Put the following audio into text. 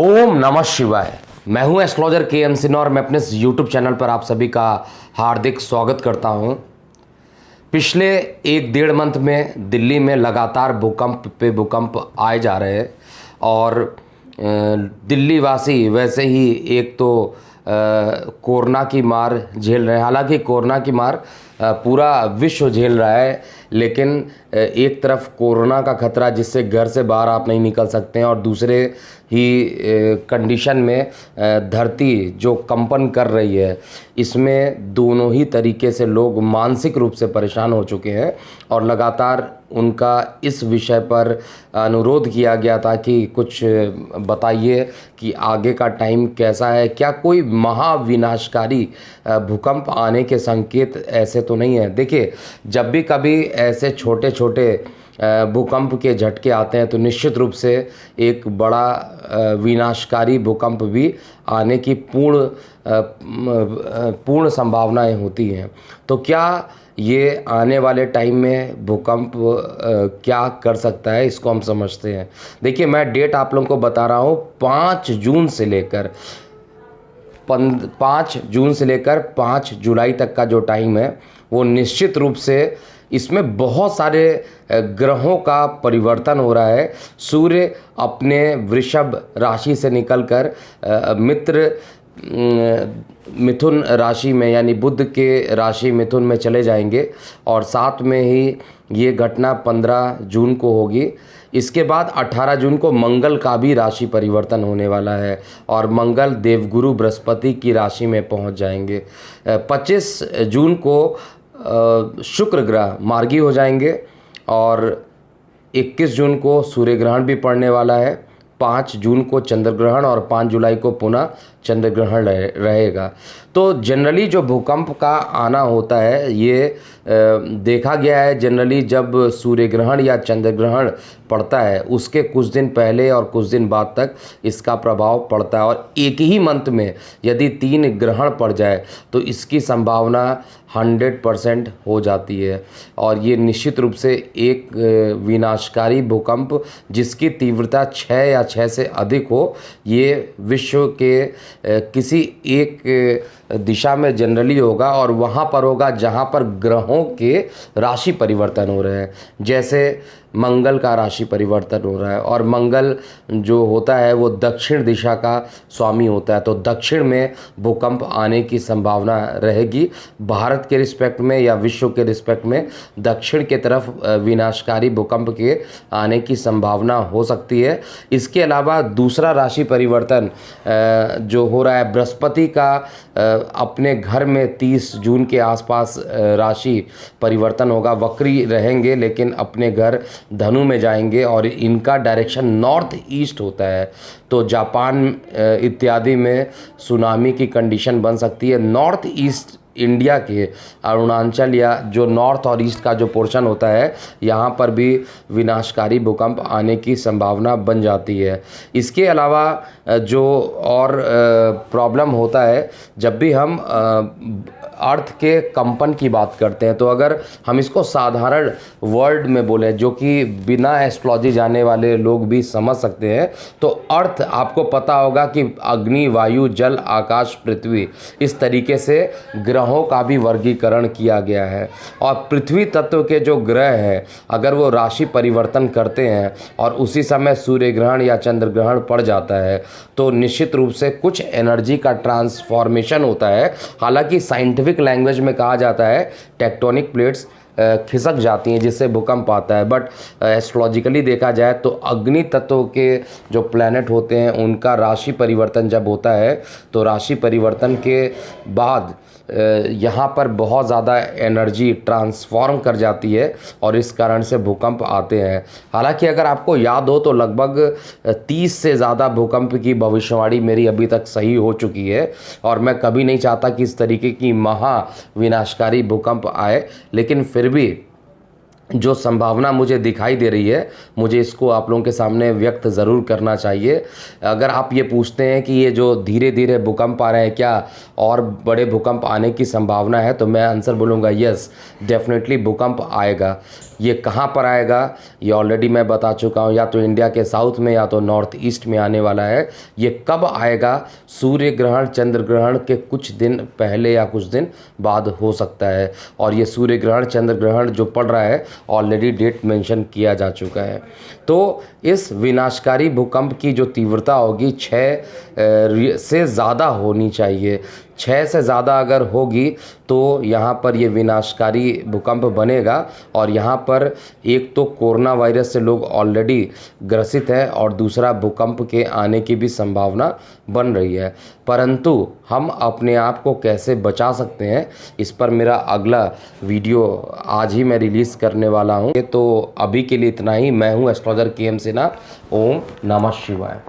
ओम नमः शिवाय। मैं हूं एस्ट्रोलॉजर के एम सिन्हा और मैं अपने यूट्यूब चैनल पर आप सभी का हार्दिक स्वागत करता हूं। पिछले एक डेढ़ मंथ में दिल्ली में लगातार भूकंप पे भूकंप आए जा रहे हैं और दिल्ली वासी वैसे ही एक तो कोरोना की मार झेल रहे हैं। हालांकि कोरोना की मार पूरा विश्व झेल रहा है, लेकिन एक तरफ कोरोना का खतरा जिससे घर से बाहर आप नहीं निकल सकते हैं और दूसरे ही कंडीशन में धरती जो कंपन कर रही है, इसमें दोनों ही तरीके से लोग मानसिक रूप से परेशान हो चुके हैं। और लगातार उनका इस विषय पर अनुरोध किया गया था कि कुछ बताइए कि आगे का टाइम कैसा है, क्या कोई महाविनाशकारी भूकंप आने के संकेत ऐसे तो नहीं है। देखिए, जब भी कभी ऐसे छोटे छोटे भूकंप के झटके आते हैं तो निश्चित रूप से एक बड़ा विनाशकारी भूकंप भी आने की पूर्ण संभावनाएं होती हैं। तो क्या ये आने वाले टाइम में भूकंप क्या कर सकता है, इसको हम समझते हैं। देखिए, मैं डेट आप लोगों को बता रहा हूँ। 5 जून से लेकर 5 जुलाई तक का जो टाइम है वो निश्चित रूप से इसमें बहुत सारे ग्रहों का परिवर्तन हो रहा है। सूर्य अपने वृषभ राशि से निकलकर मिथुन राशि में यानी बुध के राशि मिथुन में चले जाएंगे और साथ में ही ये घटना 15 जून को होगी। इसके बाद 18 जून को मंगल का भी राशि परिवर्तन होने वाला है और मंगल देवगुरु बृहस्पति की राशि में पहुंच जाएंगे। 25 जून को शुक्र ग्रह मार्गी हो जाएंगे और 21 जून को सूर्य ग्रहण भी पड़ने वाला है। 5 जून को चंद्र ग्रहण और 5 जुलाई को पुनः चंद्र ग्रहण रहेगा। तो जनरली जो भूकंप का आना होता है ये देखा गया है, जनरली जब सूर्य ग्रहण या चंद्र ग्रहण पड़ता है उसके कुछ दिन पहले और कुछ दिन बाद तक इसका प्रभाव पड़ता है। और एक ही मंथ में यदि 3 ग्रहण पड़ जाए तो इसकी संभावना 100% हो जाती है और ये निश्चित रूप से एक विनाशकारी भूकंप जिसकी तीव्रता 6 या 6 से अधिक हो, ये विश्व के किसी एक दिशा में जनरली होगा और वहाँ पर होगा जहाँ पर ग्रहों के राशि परिवर्तन हो रहे हैं। जैसे मंगल का राशि परिवर्तन हो रहा है और मंगल जो होता है वो दक्षिण दिशा का स्वामी होता है, तो दक्षिण में भूकंप आने की संभावना रहेगी। भारत के रिस्पेक्ट में या विश्व के रिस्पेक्ट में दक्षिण के तरफ विनाशकारी भूकंप के आने की संभावना हो सकती है। इसके अलावा दूसरा राशि परिवर्तन जो हो रहा है, बृहस्पति का अपने घर में 30 जून के आसपास राशि परिवर्तन होगा। वक्री रहेंगे लेकिन अपने घर धनु में जाएंगे और इनका डायरेक्शन नॉर्थ ईस्ट होता है, तो जापान इत्यादि में सुनामी की कंडीशन बन सकती है। नॉर्थ ईस्ट इंडिया के अरुणाचल या जो नॉर्थ और ईस्ट का जो पोर्शन होता है, यहाँ पर भी विनाशकारी भूकंप आने की संभावना बन जाती है। इसके अलावा जो और प्रॉब्लम होता है, जब भी हम अर्थ के कंपन की बात करते हैं, तो अगर हम इसको साधारण वर्ड में बोलें जो कि बिना एस्ट्रोलॉजी जाने वाले लोग भी समझ सकते हैं, तो अर्थ आपको पता होगा कि अग्नि, वायु, जल, आकाश, पृथ्वी, इस तरीके से ग्रहों का भी वर्गीकरण किया गया है। और पृथ्वी तत्व के जो ग्रह हैं, अगर वो राशि परिवर्तन करते हैं और उसी समय सूर्य ग्रहण या चंद्र ग्रहण पड़ जाता है तो निश्चित रूप से कुछ एनर्जी का ट्रांसफॉर्मेशन होता है। हालांकि साइंटिफिक लैंग्वेज में कहा जाता है टेक्टोनिक प्लेट्स खिसक जाती हैं जिससे भूकंप आता है, बट एस्ट्रोलॉजिकली देखा जाए तो अग्नि तत्व के जो प्लैनेट होते हैं उनका राशि परिवर्तन जब होता है तो राशि परिवर्तन के बाद यहाँ पर बहुत ज़्यादा एनर्जी ट्रांसफॉर्म कर जाती है और इस कारण से भूकंप आते हैं। हालांकि अगर आपको याद हो तो लगभग 30 से ज़्यादा भूकंप की भविष्यवाणी मेरी अभी तक सही हो चुकी है और मैं कभी नहीं चाहता कि इस तरीके की महा विनाशकारी भूकंप आए, लेकिन फिर भी जो संभावना मुझे दिखाई दे रही है, मुझे इसको आप लोगों के सामने व्यक्त ज़रूर करना चाहिए। अगर आप ये पूछते हैं कि ये जो धीरे धीरे भूकंप आ रहे हैं, क्या और बड़े भूकंप आने की संभावना है, तो मैं आंसर बोलूँगा यस, डेफिनेटली भूकंप आएगा। ये कहाँ पर आएगा, ये ऑलरेडी मैं बता चुका हूँ, या तो इंडिया के साउथ में या तो नॉर्थ ईस्ट में आने वाला है। ये कब आएगा, सूर्य ग्रहण चंद्र ग्रहण के कुछ दिन पहले या कुछ दिन बाद हो सकता है। और ये सूर्य ग्रहण चंद्र ग्रहण जो पड़ रहा है, ऑलरेडी डेट मेंशन किया जा चुका है। तो इस विनाशकारी भूकंप की जो तीव्रता होगी 6 से ज़्यादा होनी चाहिए। 6 से ज़्यादा अगर होगी तो यहाँ पर ये विनाशकारी भूकंप बनेगा। और यहाँ पर एक तो कोरोना वायरस से लोग ऑलरेडी ग्रसित हैं और दूसरा भूकंप के आने की भी संभावना बन रही है। परंतु हम अपने आप को कैसे बचा सकते हैं, इस पर मेरा अगला वीडियो आज ही मैं रिलीज़ करने वाला हूँ। तो अभी के लिए इतना ही। मैं हूँ एस्ट्रोलॉजर KM सिन्हा। ओम नमः शिवाय।